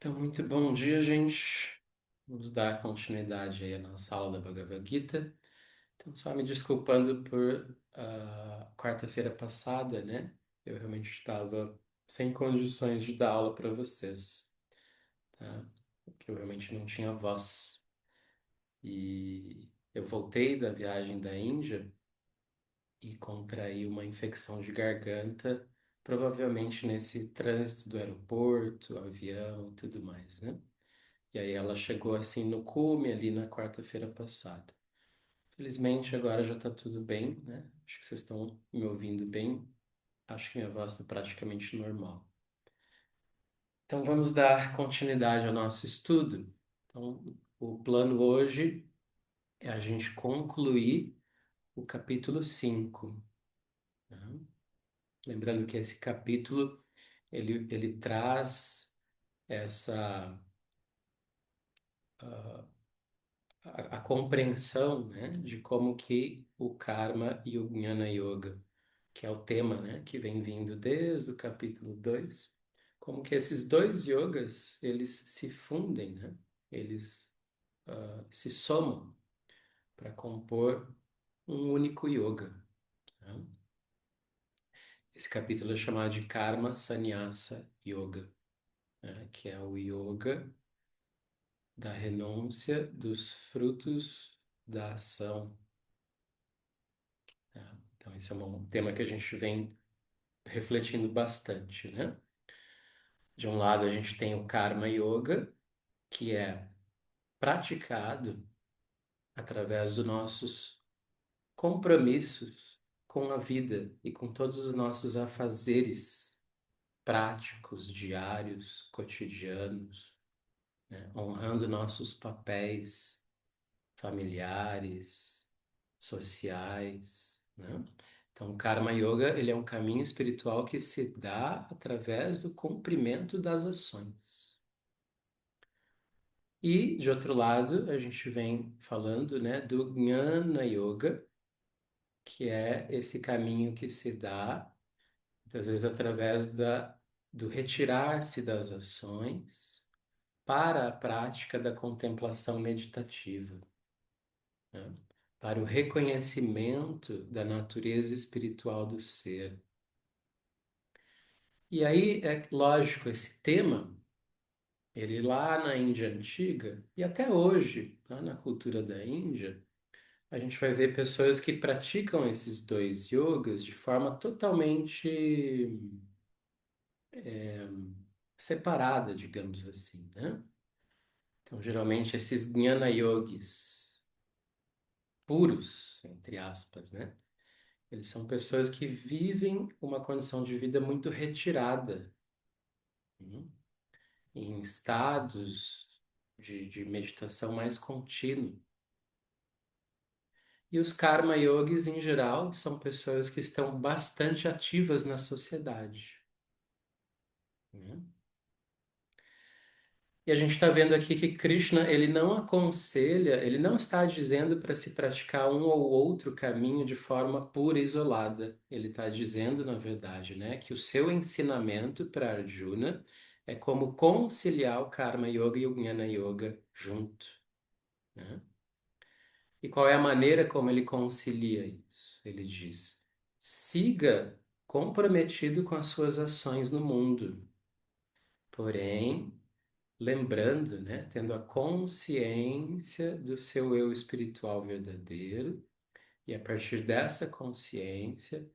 Então, muito bom dia, gente. Vamos dar continuidade aí à nossa aula da Bhagavad Gita. Então, só me desculpando por quarta-feira passada, né? Eu realmente estava sem condições de dar aula para vocês, tá? Porque eu realmente não tinha voz. E eu voltei da viagem da Índia e contraí uma infecção de garganta, provavelmente nesse trânsito do aeroporto, avião e tudo mais, né? E aí ela chegou assim no cume ali na quarta-feira passada. Felizmente agora já tá tudo bem, né? Acho que vocês estão me ouvindo bem. Acho que minha voz está praticamente normal. Então vamos dar continuidade ao nosso estudo. Então, o plano hoje é a gente concluir o capítulo 5, né? Lembrando que esse capítulo ele traz essa a compreensão, né, de como que o karma e o Jnana Yoga, que é o tema, né, que vem vindo desde o capítulo 2, como que esses dois yogas, eles se fundem, né? Eles se somam para compor um único yoga, né? Esse capítulo é chamado de Karma Sannyasa Yoga, né, que é o yoga da renúncia dos frutos da ação, tá? Então, esse é um tema que a gente vem refletindo bastante, né? De um lado, a gente tem o Karma Yoga, que é praticado através dos nossos compromissos com a vida e com todos os nossos afazeres práticos, diários, cotidianos, né? Honrando nossos papéis familiares, sociais, né? Então, o Karma Yoga, ele é um caminho espiritual que se dá através do cumprimento das ações. E, de outro lado, a gente vem falando, né, do Jnana Yoga, que é esse caminho que se dá, muitas vezes, através do retirar-se das ações para a prática da contemplação meditativa, né? Para o reconhecimento da natureza espiritual do ser. E aí, é lógico, esse tema, ele lá na Índia antiga, e até hoje, lá na cultura da Índia, a gente vai ver pessoas que praticam esses dois yogas de forma totalmente separada, digamos assim, né? Então, geralmente, esses jnana yogis puros, entre aspas, né? Eles são pessoas que vivem uma condição de vida muito retirada, né? Em estados de meditação mais contínuo. E os karma yogis, em geral, são pessoas que estão bastante ativas na sociedade, né? E a gente está vendo aqui que Krishna, ele não aconselha, ele não está dizendo para se praticar um ou outro caminho de forma pura e isolada. Ele está dizendo, na verdade, né, que o seu ensinamento para Arjuna é como conciliar o Karma Yoga e o Jnana Yoga junto, né? E qual é a maneira como ele concilia isso? Ele diz: siga comprometido com as suas ações no mundo, porém lembrando, né, tendo a consciência do seu eu espiritual verdadeiro, e a partir dessa consciência,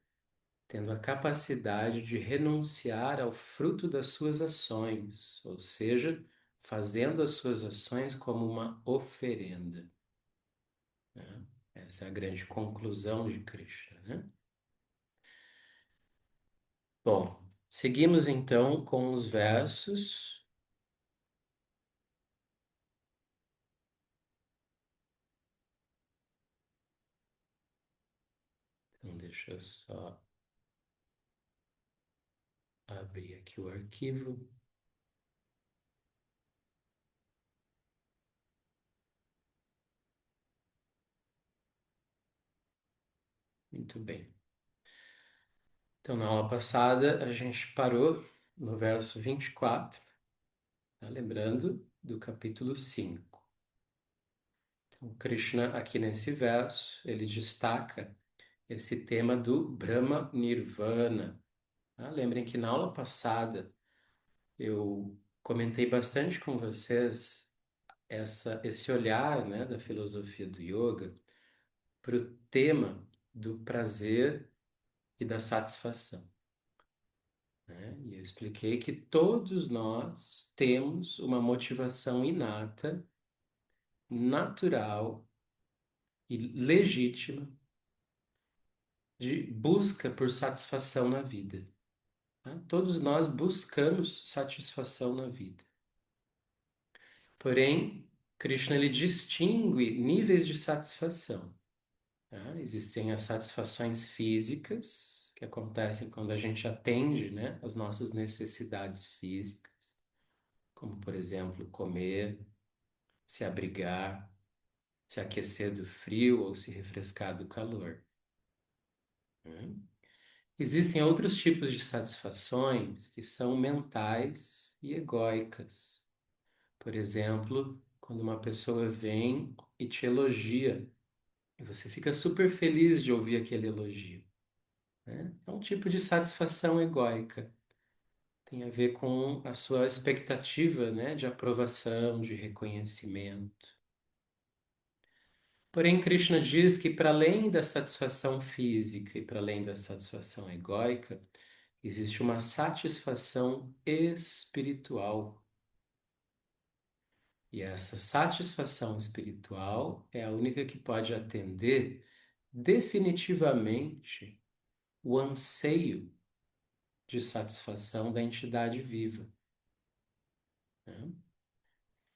tendo a capacidade de renunciar ao fruto das suas ações, ou seja, fazendo as suas ações como uma oferenda, né? Essa é a grande conclusão de Krishna, né? Bom, seguimos então com os versos. Então, deixa eu só abrir aqui o arquivo. Muito bem. Então, na aula passada, a gente parou no verso 24, Tá? Lembrando do capítulo 5. Então, Krishna, aqui nesse verso, ele destaca esse tema do Brahma Nirvana. Tá? Lembrem que na aula passada eu comentei bastante com vocês esse olhar, né, da filosofia do yoga para o tema do prazer e da satisfação, né? E eu expliquei que todos nós temos uma motivação inata, natural e legítima de busca por satisfação na vida. Tá? Todos nós buscamos satisfação na vida. Porém, Krishna ele distingue níveis de satisfação. Tá? Existem as satisfações físicas, que acontecem quando a gente atende, né, as nossas necessidades físicas, como, por exemplo, comer, se abrigar, se aquecer do frio ou se refrescar do calor. Né? Existem outros tipos de satisfações que são mentais e egóicas. Por exemplo, quando uma pessoa vem e te elogia, e você fica super feliz de ouvir aquele elogio, né? É um tipo de satisfação egóica. Tem a ver com a sua expectativa, né, de aprovação, de reconhecimento. Porém, Krishna diz que para além da satisfação física e para além da satisfação egóica, existe uma satisfação espiritual. E essa satisfação espiritual é a única que pode atender definitivamente o anseio de satisfação da entidade viva, né?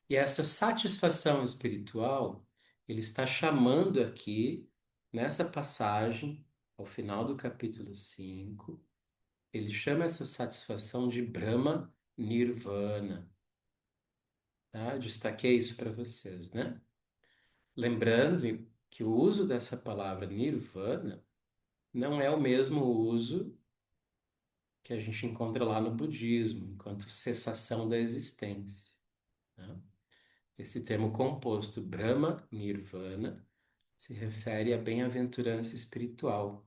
E essa satisfação espiritual, ele está chamando aqui, nessa passagem, ao final do capítulo 5, ele chama essa satisfação de Brahma Nirvana. Tá? Eu destaquei isso para vocês, né? Lembrando que o uso dessa palavra Nirvana não é o mesmo uso que a gente encontra lá no budismo, enquanto cessação da existência. Tá? Esse termo composto Brahma Nirvana se refere à bem-aventurança espiritual.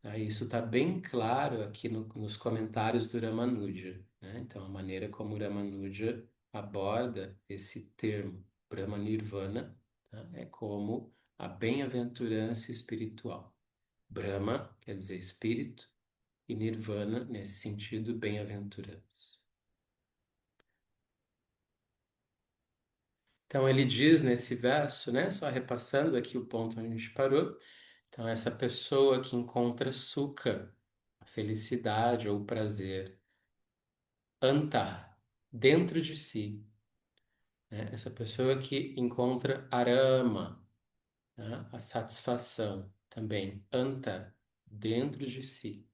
Tá? Isso está bem claro aqui nos comentários do Ramanuja, né? Então, a maneira como o Ramanuja aborda esse termo Brahma Nirvana, tá? É como a bem-aventurança espiritual. Brahma quer dizer espírito e Nirvana, nesse sentido, bem-aventurança. Então ele diz nesse verso, né, só repassando aqui o ponto onde a gente parou. Então essa pessoa que encontra sukha, a felicidade ou o prazer, anta, dentro de si, né? Essa pessoa que encontra arama, né, a satisfação, também anta, dentro de si.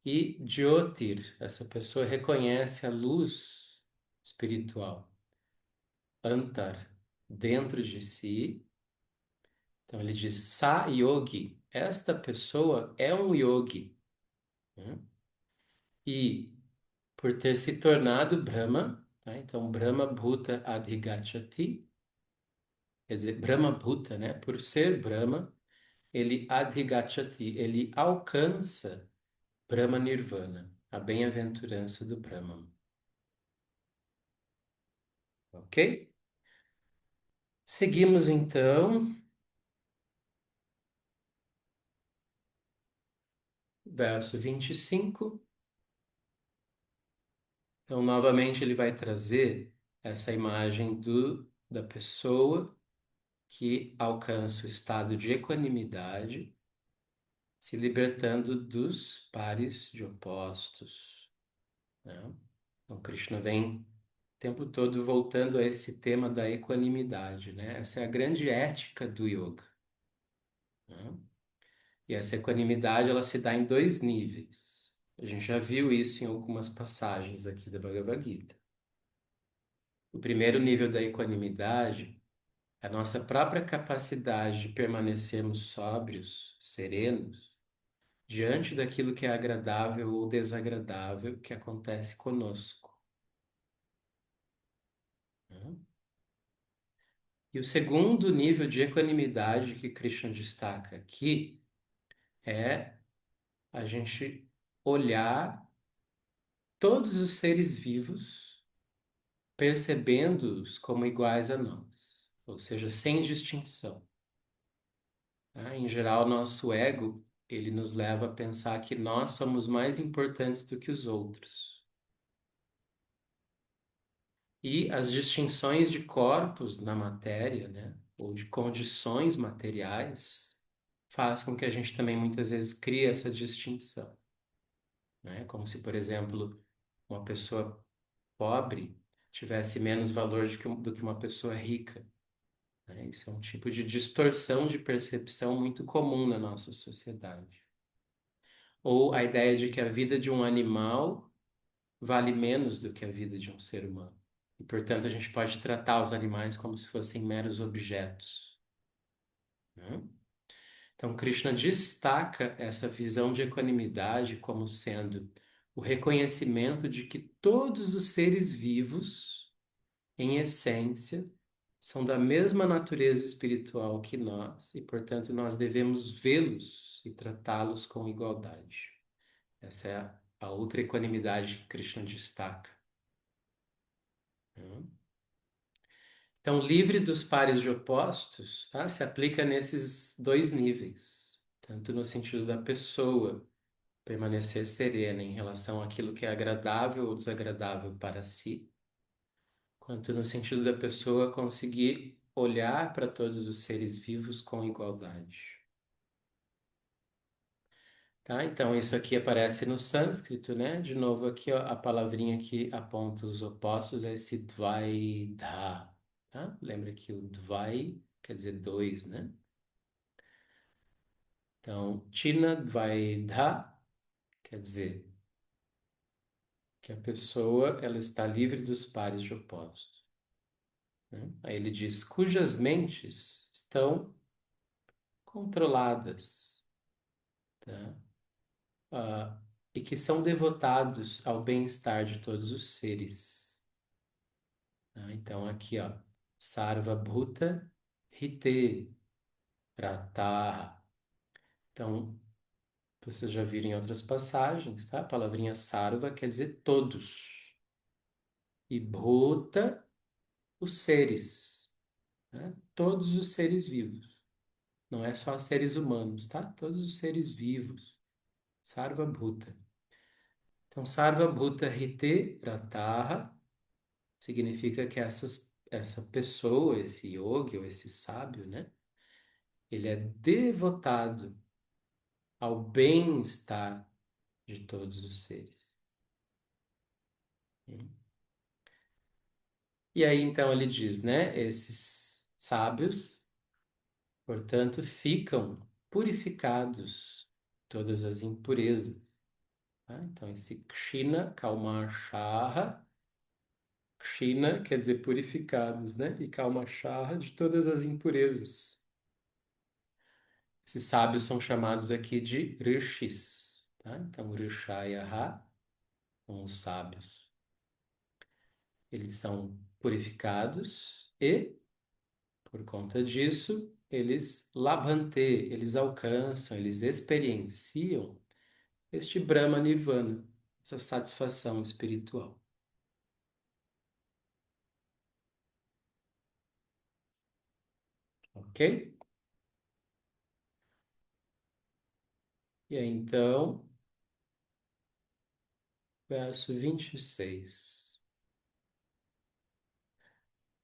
E Jyotir, essa pessoa reconhece a luz espiritual, antar, dentro de si. Então ele diz Sa Yogi, esta pessoa é um yogi, né? E por ter se tornado Brahma, tá? Então Brahma Bhuta Adhigachati, quer dizer, Brahma Bhuta, né? Por ser Brahma, ele Adhigachati, ele alcança Brahma Nirvana, a bem-aventurança do Brahman. Ok? Seguimos então, verso 25. Então, novamente, ele vai trazer essa imagem da pessoa que alcança o estado de equanimidade, se libertando dos pares de opostos, né? Então, Krishna vem o tempo todo voltando a esse tema da equanimidade, né? Essa é a grande ética do yoga, né? E essa equanimidade, ela se dá em dois níveis. A gente já viu isso em algumas passagens aqui da Bhagavad Gita. O primeiro nível da equanimidade é a nossa própria capacidade de permanecermos sóbrios, serenos, diante daquilo que é agradável ou desagradável que acontece conosco. Né? E o segundo nível de equanimidade que Krishna destaca aqui é a gente olhar todos os seres vivos, percebendo-os como iguais a nós, ou seja, sem distinção. Tá? Em geral, nosso ego, ele nos leva a pensar que nós somos mais importantes do que os outros. E as distinções de corpos na matéria, né, ou de condições materiais, faz com que a gente também muitas vezes crie essa distinção, né? Como se, por exemplo, uma pessoa pobre tivesse menos valor do que uma pessoa rica, né? Isso é um tipo de distorção de percepção muito comum na nossa sociedade. Ou a ideia de que a vida de um animal vale menos do que a vida de um ser humano. E, portanto, a gente pode tratar os animais como se fossem meros objetos, né? Então, Krishna destaca essa visão de equanimidade como sendo o reconhecimento de que todos os seres vivos, em essência, são da mesma natureza espiritual que nós e, portanto, nós devemos vê-los e tratá-los com igualdade. Essa é a outra equanimidade que Krishna destaca, né? Então, livre dos pares de opostos, tá? Se aplica nesses dois níveis, tanto no sentido da pessoa permanecer serena em relação àquilo que é agradável ou desagradável para si, quanto no sentido da pessoa conseguir olhar para todos os seres vivos com igualdade. Tá? Então, isso aqui aparece no sânscrito, né? De novo, aqui ó, a palavrinha que aponta os opostos é esse dvaidha, tá? Lembra que o dvai quer dizer dois, né? Então, China Dvaidha quer dizer que a pessoa ela está livre dos pares de opostos, né? Aí ele diz cujas mentes estão controladas, tá? Ah, e que são devotados ao bem-estar de todos os seres, tá? Então aqui, ó, Sarva Bhuta Hite Rataha. Então, vocês já viram em outras passagens, tá? A palavrinha sarva quer dizer todos. E bhuta, os seres, né? Todos os seres vivos. Não é só seres humanos, tá? Todos os seres vivos. Sarva bhuta. Então, sarva bhuta hite rataha significa que essa pessoa, esse yogi ou esse sábio, né? Ele é devotado ao bem-estar de todos os seres. E aí, então, ele diz, né? Esses sábios, portanto, ficam purificados todas as impurezas, tá? Então, esse Kshina Kalmashaha, Kshina quer dizer purificados, né? E Kalmashaha de todas as impurezas. Esses sábios são chamados aqui de Rishis, tá? Então, Rishayaha são os sábios. Eles são purificados e por conta disso, eles labhante, eles alcançam, eles experienciam este Brahma Nirvana, essa satisfação espiritual. Ok? E aí, então, verso 26.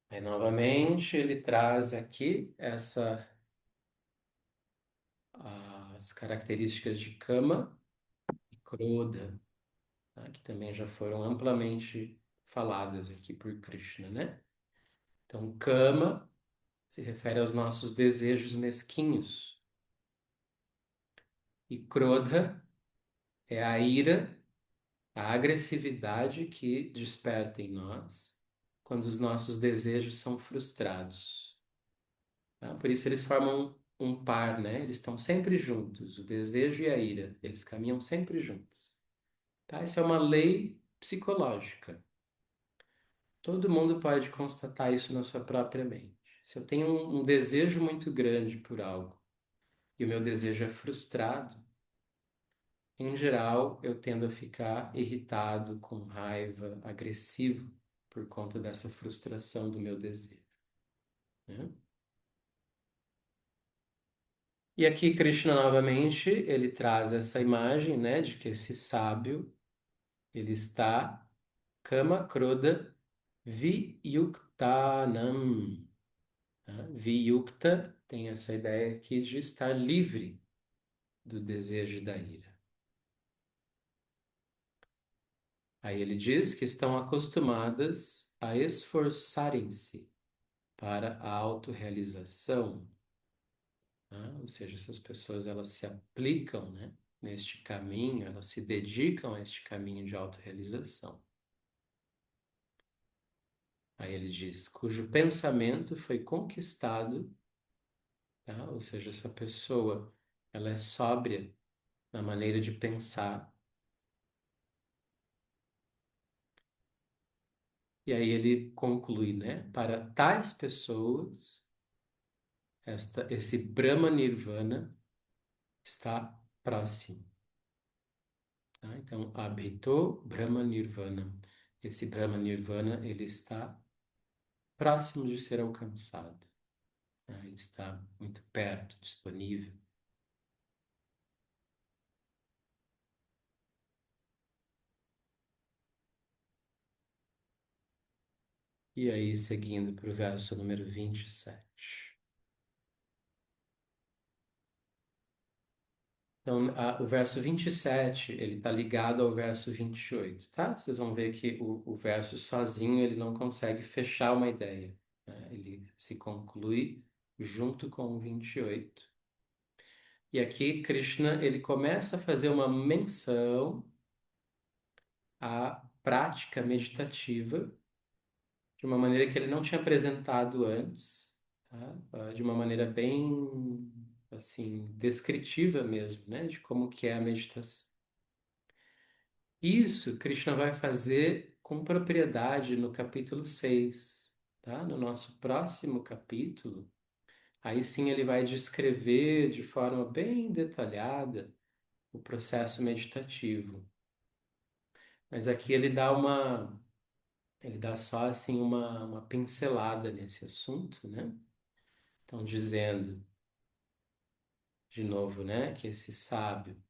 Aí, novamente, ele traz aqui as características de Kama e Krodha, tá? Que também já foram amplamente faladas aqui por Krishna, né? Então, Kama se refere aos nossos desejos mesquinhos. E Krodha é a ira, a agressividade que desperta em nós quando os nossos desejos são frustrados, tá? Por isso eles formam um par, né? Eles estão sempre juntos, o desejo e a ira, eles caminham sempre juntos, tá? Isso é uma lei psicológica. Todo mundo pode constatar isso na sua própria mente. Se eu tenho um desejo muito grande por algo e o meu desejo é frustrado, em geral eu tendo a ficar irritado, com raiva, agressivo por conta dessa frustração do meu desejo, né? E aqui Krishna novamente, ele traz essa imagem, né, de que esse sábio, ele está kama krodha viyuktanam, tá? Viyukta tem essa ideia aqui de estar livre do desejo da ira. Aí ele diz que estão acostumadas a esforçarem-se para a autorrealização, né? Ou seja, essas pessoas elas se aplicam, né, neste caminho, elas se dedicam a este caminho de autorrealização. Aí ele diz, cujo pensamento foi conquistado, tá? Ou seja, essa pessoa ela é sóbria na maneira de pensar. E aí ele conclui, né? Para tais pessoas, esse Brahma Nirvana está próximo, tá? Então, Abhito Brahma Nirvana. Esse Brahma Nirvana, ele está próximo de ser alcançado, né? Ele está muito perto, disponível. E aí, seguindo para o verso número 27. Então, o verso 27 ele está ligado ao verso 28, tá? Vocês vão ver que o verso sozinho, ele não consegue fechar uma ideia, né? Ele se conclui junto com o 28. E aqui, Krishna, ele começa a fazer uma menção à prática meditativa de uma maneira que ele não tinha apresentado antes, tá? De uma maneira bem, assim, descritiva mesmo, né? De como que é a meditação. Isso Krishna vai fazer com propriedade no capítulo 6, tá? No nosso próximo capítulo, aí sim ele vai descrever de forma bem detalhada o processo meditativo. Mas aqui ele dá só assim uma pincelada nesse assunto, né? Então dizendo de novo, né, que esse sábio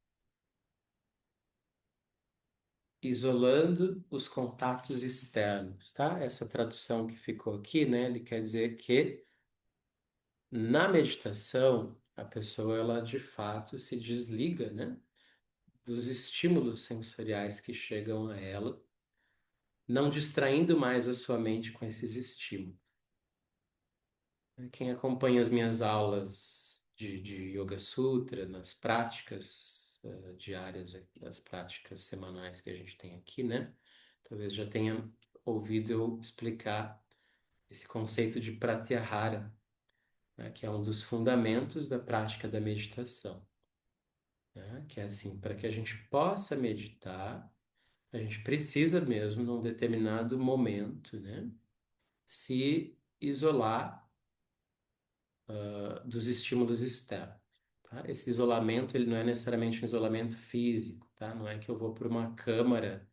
isolando os contatos externos, tá? Essa tradução que ficou aqui, né, ele quer dizer que na meditação, a pessoa ela de fato se desliga, né, dos estímulos sensoriais que chegam a ela, não distraindo mais a sua mente com esses estímulos. Quem acompanha as minhas aulas de Yoga Sutra, nas práticas diárias, as práticas semanais que a gente tem aqui, né? Talvez já tenha ouvido eu explicar esse conceito de Pratyahara, né? Que é um dos fundamentos da prática da meditação, né? Que é assim, para que a gente possa meditar, a gente precisa mesmo, num determinado momento, né? Se isolar dos estímulos externos, tá? Esse isolamento, ele não é necessariamente um isolamento físico, tá? Não é que eu vou para uma câmara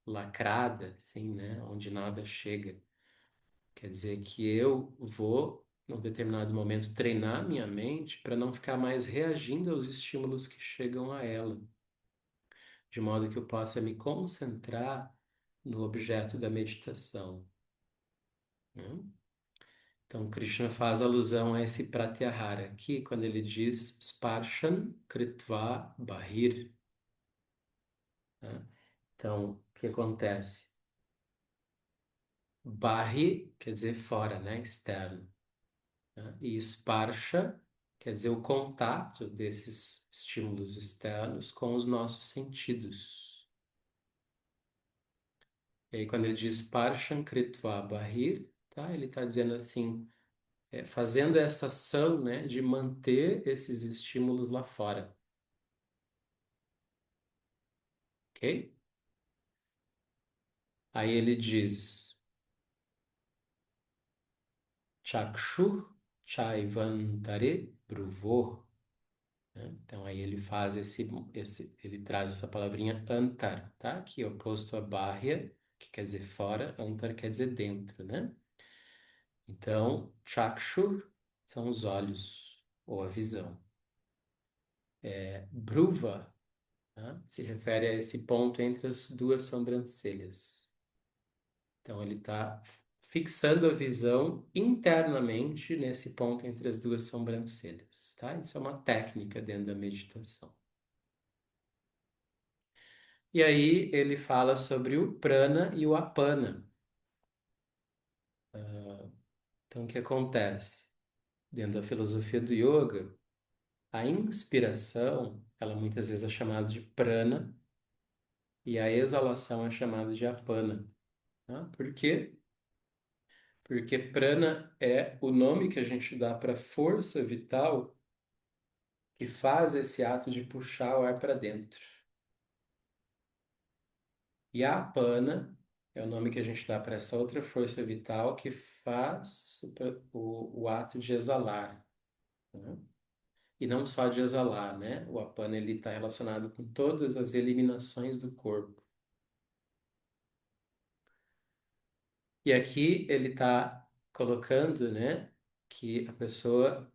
lacrada, assim, né? Onde nada chega. Quer dizer que eu vou, num determinado momento, treinar minha mente para não ficar mais reagindo aos estímulos que chegam a ela, de modo que eu possa me concentrar no objeto da meditação, né? Então, Krishna faz alusão a esse Pratyahara aqui, quando ele diz Sparshan Kritva Bahir, né? Então, o que acontece? Bahi quer dizer fora, né? Externo, né? E Sparsha quer dizer o contato desses estímulos externos com os nossos sentidos. E aí, quando ele diz Sparshan Kritva Bahir, tá? Ele está dizendo assim, fazendo essa ação, né, de manter esses estímulos lá fora, ok? Aí ele diz Chakshur Chaivantare Bruvor, né? Então aí ele faz ele traz essa palavrinha antar, tá? Que é oposto a bahya, que quer dizer fora, antar quer dizer dentro, né? Então, chakshur são os olhos ou a visão. Bruva, tá? Se refere a esse ponto entre as duas sobrancelhas. Então ele está fixando a visão internamente nesse ponto entre as duas sobrancelhas, tá? Isso é uma técnica dentro da meditação. E aí ele fala sobre o prana e o apana. Então, o que acontece? Dentro da filosofia do yoga, a inspiração, ela muitas vezes é chamada de prana e a exalação é chamada de apana. Tá? Por quê? Porque prana é o nome que a gente dá para a força vital que faz esse ato de puxar o ar para dentro. E a apana é o nome que a gente dá para essa outra força vital que faz o ato de exalar, né? E não só de exalar, né? O apana ele está relacionado com todas as eliminações do corpo. E aqui ele está colocando, né, que a pessoa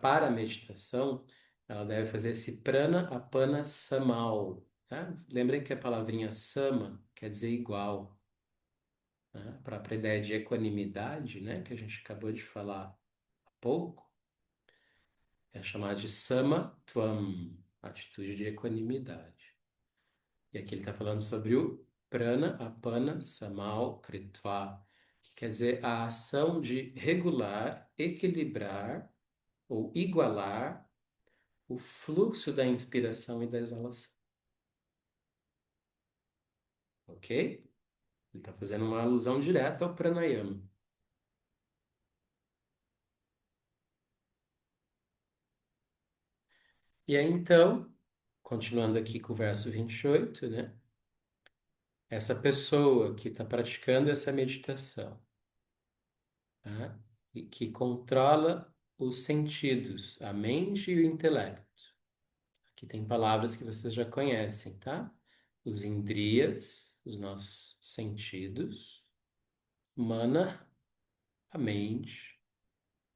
para a meditação ela deve fazer esse prana apana samal, tá? Lembrem que a palavrinha sama quer dizer igual, né? Para a ideia de equanimidade, né, que a gente acabou de falar há pouco, é chamada de samatvam, atitude de equanimidade. E aqui ele está falando sobre o prana, apana, samal, kritva, que quer dizer a ação de regular, equilibrar ou igualar o fluxo da inspiração e da exalação. Ok? Ele está fazendo uma alusão direta ao pranayama. E aí, então, continuando aqui com o verso 28, né? Essa pessoa que está praticando essa meditação, tá? E que controla os sentidos, a mente e o intelecto. Aqui tem palavras que vocês já conhecem, tá? Os indriyas, os nossos sentidos, mana, a mente,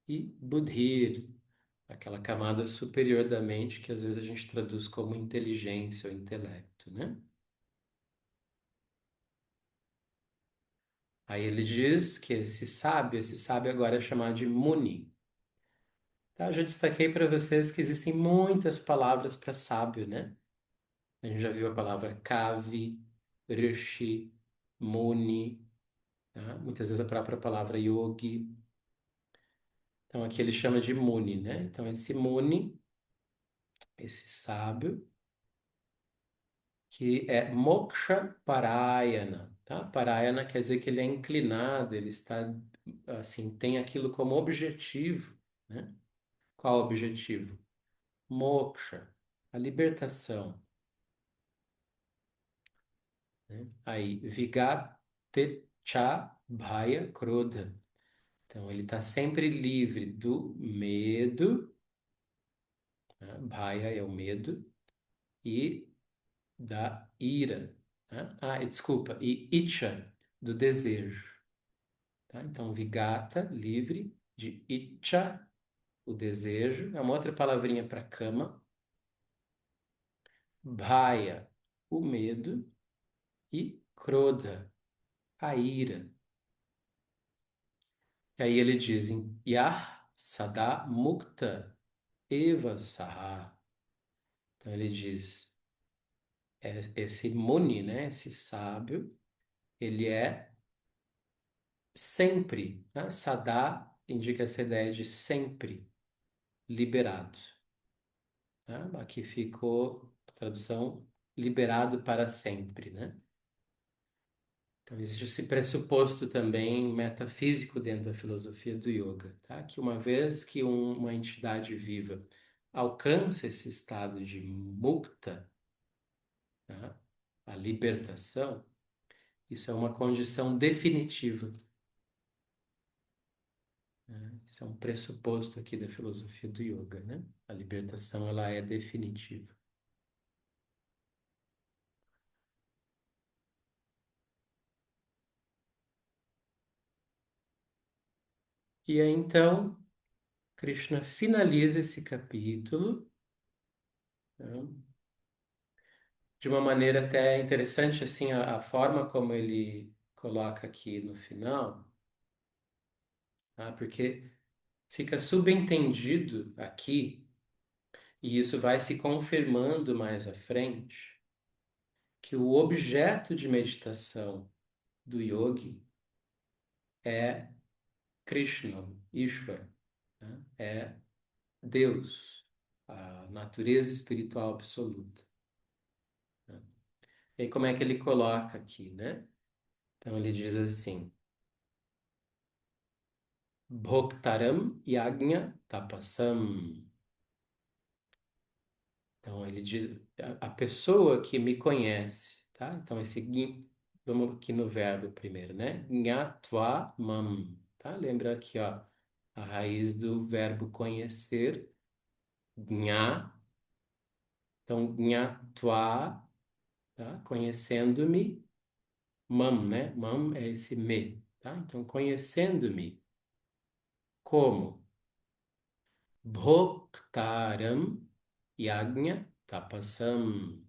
e buddhir, aquela camada superior da mente que às vezes a gente traduz como inteligência ou intelecto, né? Aí ele diz que esse sábio agora é chamado de Muni. Tá? Eu já destaquei para vocês que existem muitas palavras para sábio, né? A gente já viu a palavra Kavi, Rishi, Muni, tá? Muitas vezes a própria palavra Yogi. Então aqui ele chama de Muni, né? Então esse Muni, esse sábio, que é Moksha Parayana, tá? Parayana quer dizer que ele é inclinado, ele está, assim, tem aquilo como objetivo, né? Qual o objetivo? Moksha, a libertação, né? Aí, Vigatecha Bhaya Krodha. Então, ele está sempre livre do medo, né? Bhaya é o medo, e da ira, né? Ah, e desculpa, e Icha, do desejo, tá? Então, Vigata, livre, de Icha, o desejo, é uma outra palavrinha para cama, Bhaya, o medo, e Krodha, a ira. E aí ele diz em Yah Sada Mukta Eva Saha. Então ele diz, esse Muni, né, esse sábio, ele é sempre, né? Sada indica essa ideia de sempre liberado, tá? Aqui ficou a tradução liberado para sempre, né? Então existe esse pressuposto também metafísico dentro da filosofia do yoga, tá? Que uma vez que uma entidade viva alcança esse estado de mukta, tá? A libertação, Isso é uma condição definitiva, né? Isso é um pressuposto aqui da filosofia do yoga, né? A libertação, ela é definitiva. E aí, então, Krishna finaliza esse capítulo, né, de uma maneira até interessante, assim, a forma como ele coloca aqui no final, tá? Porque fica subentendido aqui, e isso vai se confirmando mais à frente, que o objeto de meditação do yogi é Krishna, Ishvara, né? É Deus, a natureza espiritual absoluta, né? E aí, como é que ele coloca aqui, né? Então, ele diz assim: Bhoktaram yajna tapasam. Então, ele diz: a pessoa que me conhece, tá? Então, vamos aqui no verbo primeiro, né? Gnatva mam, tá? Lembra aqui, ó, a raiz do verbo conhecer, gna. Então, gnatva, tá? Conhecendo-me, mam, né? Mam é esse me, tá? Então, conhecendo-me como Bhoktaram Yajna Tapasam.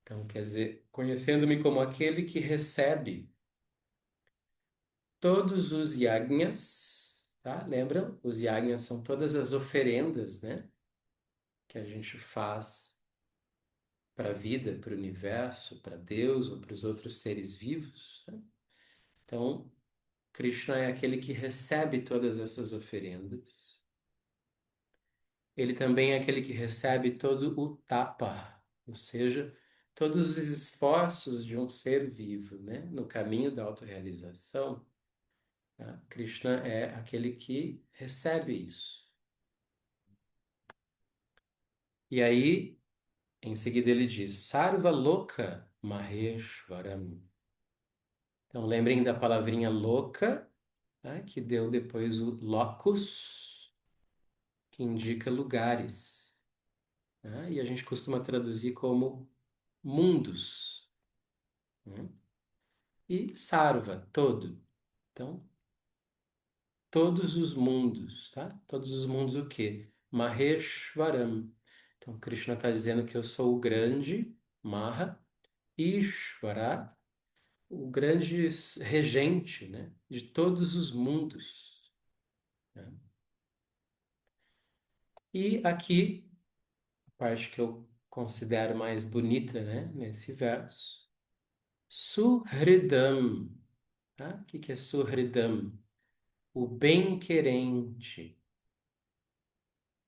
Então, quer dizer, conhecendo-me como aquele que recebe todos os yajnas, tá? Lembram? Os yajnas são todas as oferendas, né? Que a gente faz para a vida, para o universo, para Deus ou para os outros seres vivos, né? Então, Krishna é aquele que recebe todas essas oferendas. Ele também é aquele que recebe todo o tapa, ou seja, todos os esforços de um ser vivo, né? No caminho da autorrealização, tá? Krishna é aquele que recebe isso. E aí, em seguida, ele diz: Sarva Loka Maheshwaram. Então, lembrem da palavrinha louca, né? Que deu depois o locus, que indica lugares, né? E a gente costuma traduzir como mundos, né? E sarva, todo. Então, todos os mundos, tá? Todos os mundos o quê? Maheshwaram. Então, Krishna está dizendo que eu sou o grande, Maha, Ishvara, o grande regente, né? De todos os mundos, né? E aqui, a parte que eu considero mais bonita, né? Nesse verso, Suhridam, tá? O que que é Suhridam? O bem-querente.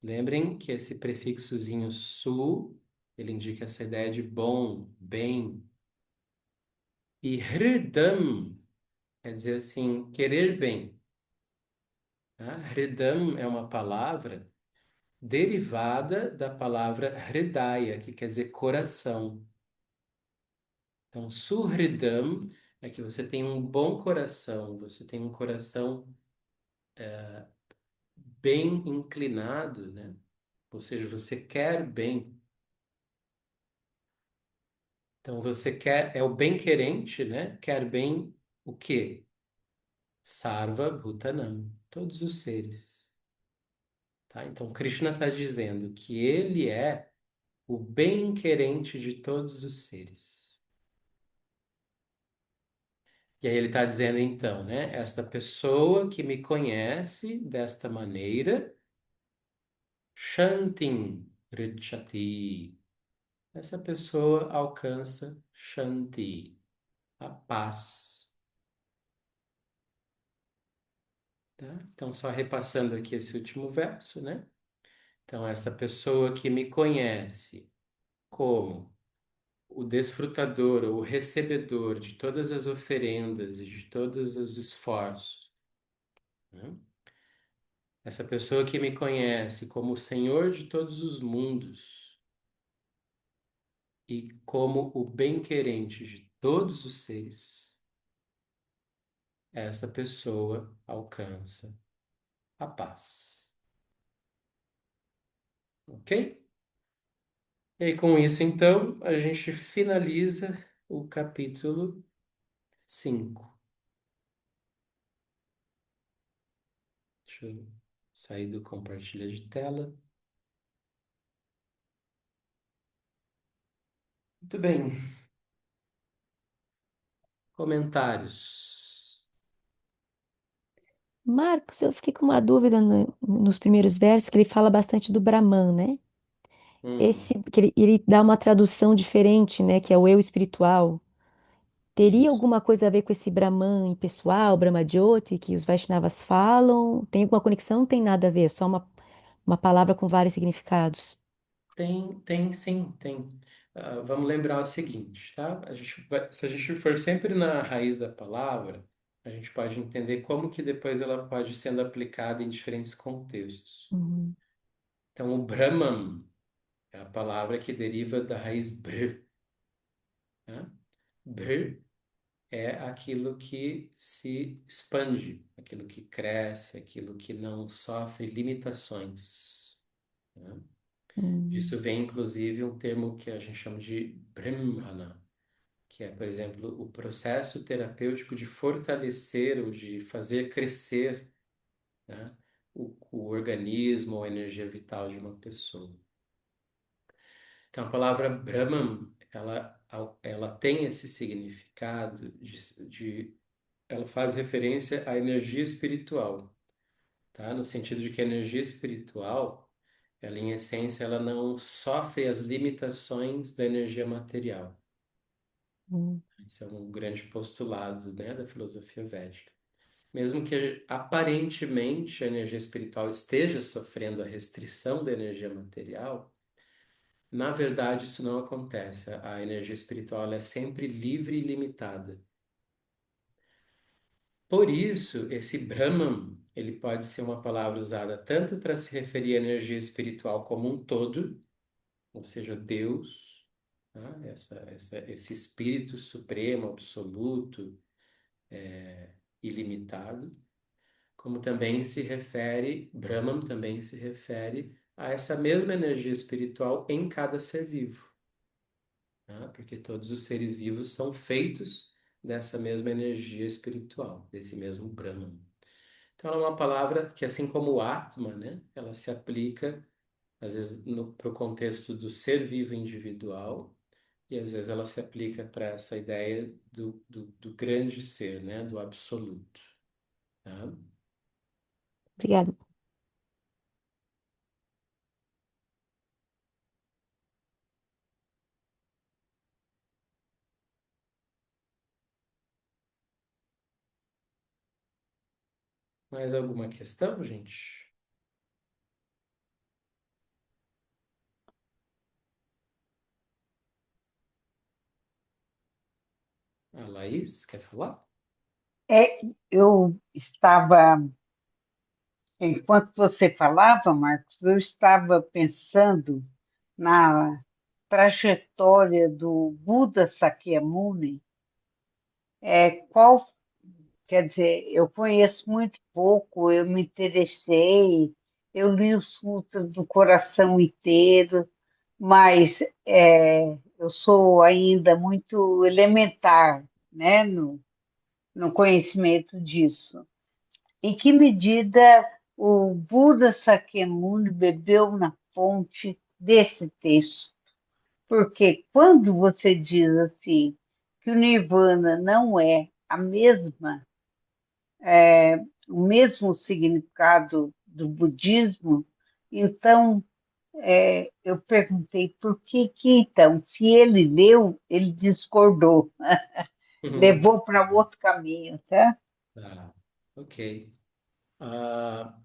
Lembrem que esse prefixozinho su, ele indica essa ideia de bom, bem. E hridam quer dizer assim, querer bem, tá? Hridam é uma palavra derivada da palavra hridaya, que quer dizer coração. Então, suhridam é que você tem um bom coração, você tem um coração bem inclinado, né? Ou seja, você quer bem. Então você quer, é o bem-querente, né? Quer bem o quê? Sarva Bhutanam, todos os seres, tá? Então Krishna está dizendo que ele é o bem-querente de todos os seres. E aí ele está dizendo então, né? Esta pessoa que me conhece desta maneira, Shantim Richati. Essa pessoa alcança Shanti, a paz. Tá? Então, só repassando aqui esse último verso, né? Então, essa pessoa que me conhece como o desfrutador ou o recebedor de todas as oferendas e de todos os esforços, né? Essa pessoa que me conhece como o Senhor de todos os mundos e como o bem-querente de todos os seres, esta pessoa alcança a paz. Ok? E aí, com isso, então, a gente finaliza o capítulo 5. Deixa eu sair do compartilha de tela. Muito bem. Comentários. Marcos, eu fiquei com uma dúvida nos primeiros versos, que ele fala bastante do Brahman, né? Hum, Esse, que ele dá uma tradução diferente, né? Que é o eu espiritual. Teria isso. alguma coisa a ver com esse Brahman impessoal, Brahmajyoti, que os Vaishnavas falam? Tem alguma conexão? Não tem nada a ver, é só uma palavra com vários significados. Tem sim, tem. Vamos lembrar o seguinte, tá? Se a gente for sempre na raiz da palavra, a gente pode entender como que depois ela pode sendo aplicada em diferentes contextos. Uhum, Então, o Brahman é a palavra que deriva da raiz Br, né? Br é aquilo que se expande, aquilo que cresce, aquilo que não sofre limitações, né? uhum, Disso vem, inclusive, um termo que a gente chama de Brahmana, que é, por exemplo, o processo terapêutico de fortalecer ou de fazer crescer, né, o organismo ou a energia vital de uma pessoa. Então, a palavra Brahman, ela tem esse significado ela faz referência à energia espiritual, tá? No sentido de que a energia espiritual, ela em essência, ela não sofre as limitações da energia material. uhum. Isso é um grande postulado, né, da filosofia védica. Mesmo que aparentemente a energia espiritual esteja sofrendo a restrição da energia material, na verdade isso não acontece. A energia espiritual ela é sempre livre e limitada. Por isso, esse Brahman, ele pode ser uma palavra usada tanto para se referir à energia espiritual como um todo, ou seja, Deus, tá? Esse espírito supremo, absoluto, ilimitado, como também se refere, Brahman também se refere a essa mesma energia espiritual em cada ser vivo, tá? Porque todos os seres vivos são feitos dessa mesma energia espiritual, desse mesmo Brahman. Então, ela é uma palavra que, assim como o Atma, né, ela se aplica, às vezes, para o contexto do ser vivo individual, e às vezes ela se aplica para essa ideia do grande ser, né, do absoluto. Tá? Obrigada. Mais alguma questão, gente? A Laís, quer falar? É, eu estava, enquanto você falava, Marcos, eu estava pensando na trajetória do Buda Sakyamuni. Qual, quer dizer, eu conheço muito pouco, eu me interessei, eu li o Sutra do Coração inteiro, mas eu sou ainda muito elementar, né, no conhecimento disso. Em que medida o Buda Sakyamuni bebeu na fonte desse texto? Porque quando você diz assim que o Nirvana não é a mesma, o mesmo significado do budismo, então eu perguntei por que então, se ele leu, ele discordou, levou para outro caminho, tá? Tá, ok. Ah,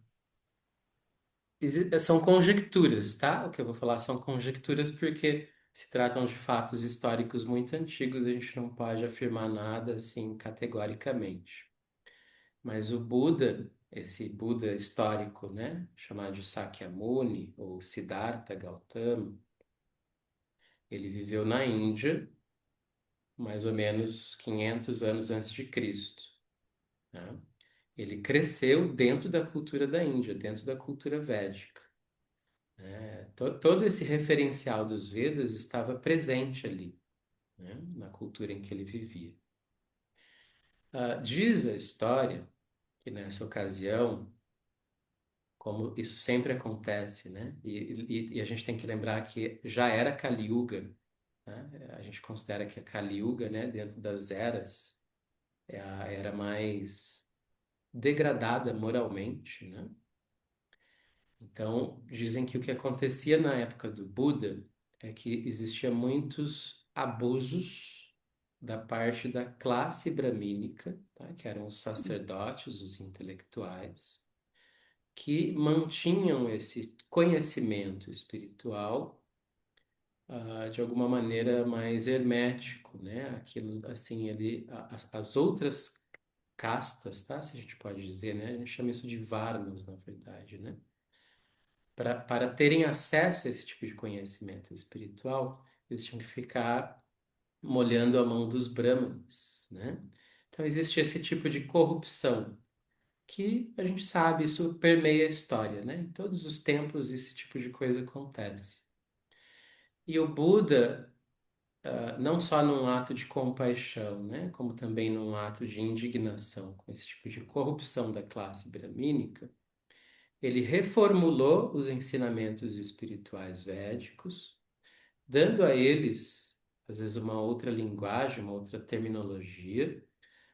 são conjecturas, tá? O que eu vou falar são conjecturas porque se tratam de fatos históricos muito antigos, a gente não pode afirmar nada assim categoricamente. Mas o Buda, esse Buda histórico, né, chamado de Sakyamuni ou Siddhartha Gautama, ele viveu na Índia mais ou menos 500 anos antes de Cristo, né? Ele cresceu dentro da cultura da Índia, dentro da cultura védica, né? Todo esse referencial dos Vedas estava presente ali, né? Na cultura em que ele vivia. Diz a história que nessa ocasião, como isso sempre acontece, né? E a gente tem que lembrar que já era Kali Yuga, né? A gente considera que a Kali Yuga, né, dentro das eras, é a era mais degradada moralmente, né? Então, dizem que o que acontecia na época do Buda é que existia muitos abusos da parte da classe bramínica, tá? Que eram os sacerdotes, os intelectuais, que mantinham esse conhecimento espiritual, de alguma maneira mais hermético, né? Aquilo, assim, ele, as outras castas, tá? Se a gente pode dizer, né? A gente chama isso de varnas, na verdade, né? Para terem acesso a esse tipo de conhecimento espiritual, eles tinham que ficar molhando a mão dos brahmanes, né? Então existe esse tipo de corrupção que a gente sabe, isso permeia a história, né? Em todos os tempos esse tipo de coisa acontece. E o Buda, não só num ato de compaixão, né? Como também num ato de indignação com esse tipo de corrupção da classe bramínica, ele reformulou os ensinamentos espirituais védicos, dando a eles, às vezes, uma outra linguagem, uma outra terminologia,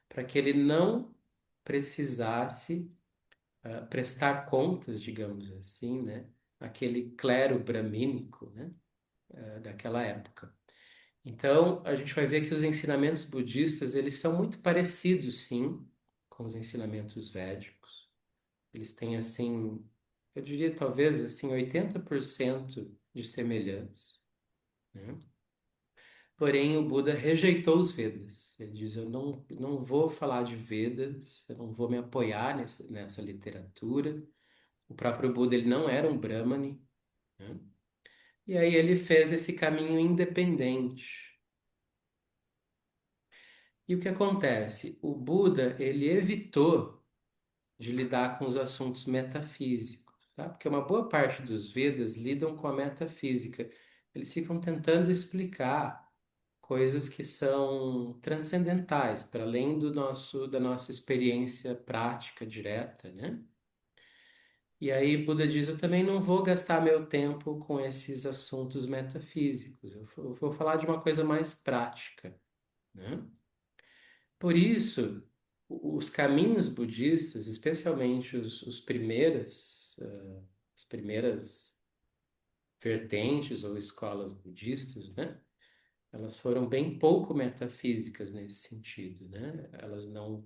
para que ele não precisasse prestar contas, digamos assim, né, aquele clero bramínico, né, daquela época. Então, a gente vai ver que os ensinamentos budistas, eles são muito parecidos, sim, com os ensinamentos védicos. Eles têm, assim, eu diria talvez, assim, 80% de semelhança, né? Porém, o Buda rejeitou os Vedas. Ele diz: eu não vou falar de Vedas, eu não vou me apoiar nessa literatura. O próprio Buda ele não era um Brahmane, né? E aí ele fez esse caminho independente. E o que acontece? O Buda ele evitou de lidar com os assuntos metafísicos, tá? Porque uma boa parte dos Vedas lidam com a metafísica. Eles ficam tentando explicar coisas que são transcendentais, para além da nossa experiência prática direta, né? E aí Buda diz, eu também não vou gastar meu tempo com esses assuntos metafísicos. Eu vou falar de uma coisa mais prática, né? Por isso, os caminhos budistas, especialmente os primeiros, as primeiras vertentes ou escolas budistas, né? Elas foram bem pouco metafísicas nesse sentido, né? Elas não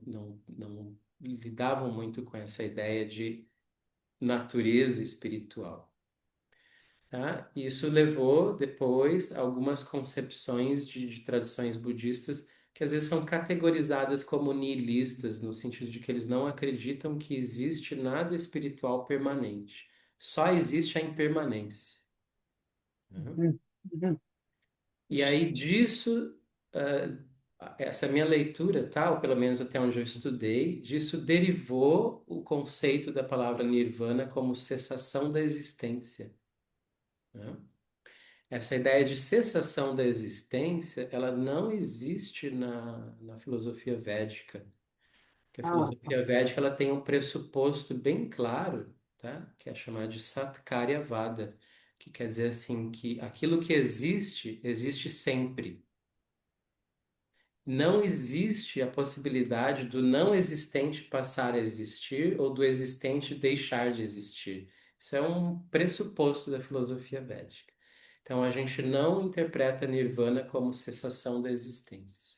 lidavam muito com essa ideia de natureza espiritual, tá? Isso levou depois a algumas concepções de tradições budistas que às vezes são categorizadas como nihilistas, no sentido de que eles não acreditam que existe nada espiritual permanente. Só existe a impermanência, né? Uhum. Uhum. E aí disso, essa minha leitura, tá? Ou pelo menos até onde eu estudei, disso derivou o conceito da palavra nirvana como cessação da existência, né? Essa ideia de cessação da existência, ela não existe na filosofia védica. Porque a Ah, tá. filosofia védica, ela tem um pressuposto bem claro, tá? Que é chamado de Satkaryavada, que quer dizer assim, que aquilo que existe, existe sempre. Não existe a possibilidade do não existente passar a existir ou do existente deixar de existir. Isso é um pressuposto da filosofia védica. Então, a gente não interpreta Nirvana como cessação da existência,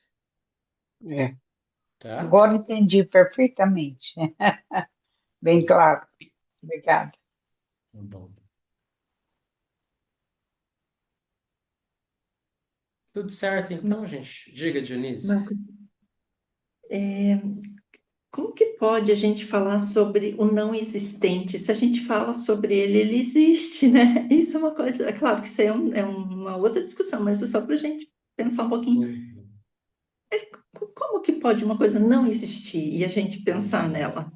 É. tá? Agora entendi perfeitamente. Bem claro. Obrigada. Tá bom. Tudo certo, então, gente? Diga, Dionísio. Marcos, como que pode a gente falar sobre o não existente? Se a gente fala sobre ele, ele existe, né? Isso é uma coisa, é claro que isso aí é uma outra discussão, mas é só para a gente pensar um pouquinho. Uhum. Como que pode uma coisa não existir e a gente pensar Uhum, nela?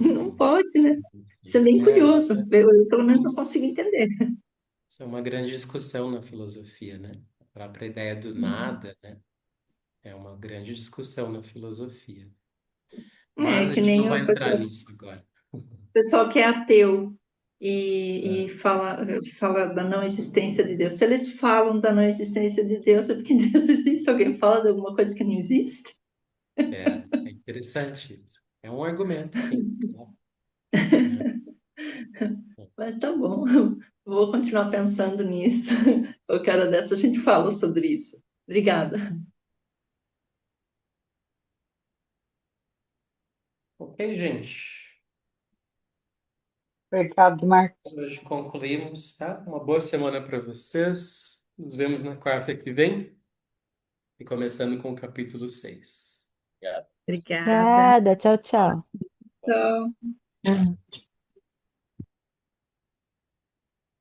Não uhum. pode, né? Isso é bem Isso curioso. é, Pelo menos não isso consigo entender. isso é uma grande discussão na filosofia, né? A própria ideia do Hum. nada, né? É uma grande discussão na filosofia. Mas É a que gente não nem vai o entrar pessoal, nisso agora. pessoal que é ateu É, e fala da não existência de Deus. Se eles falam da não existência de Deus, é porque Deus existe. Alguém fala de alguma coisa que não existe? é interessante isso. É um argumento, sim. Claro. É. Mas tá bom, vou continuar pensando nisso. Qualquer hora dessa a gente fala sobre isso. Obrigada. Ok, gente. Obrigado, Marcos. Hoje concluímos, tá? Uma boa semana para vocês. Nos vemos na quarta que vem e começando com o capítulo 6. Obrigado. Obrigada. Obrigada, tchau, tchau. Tchau.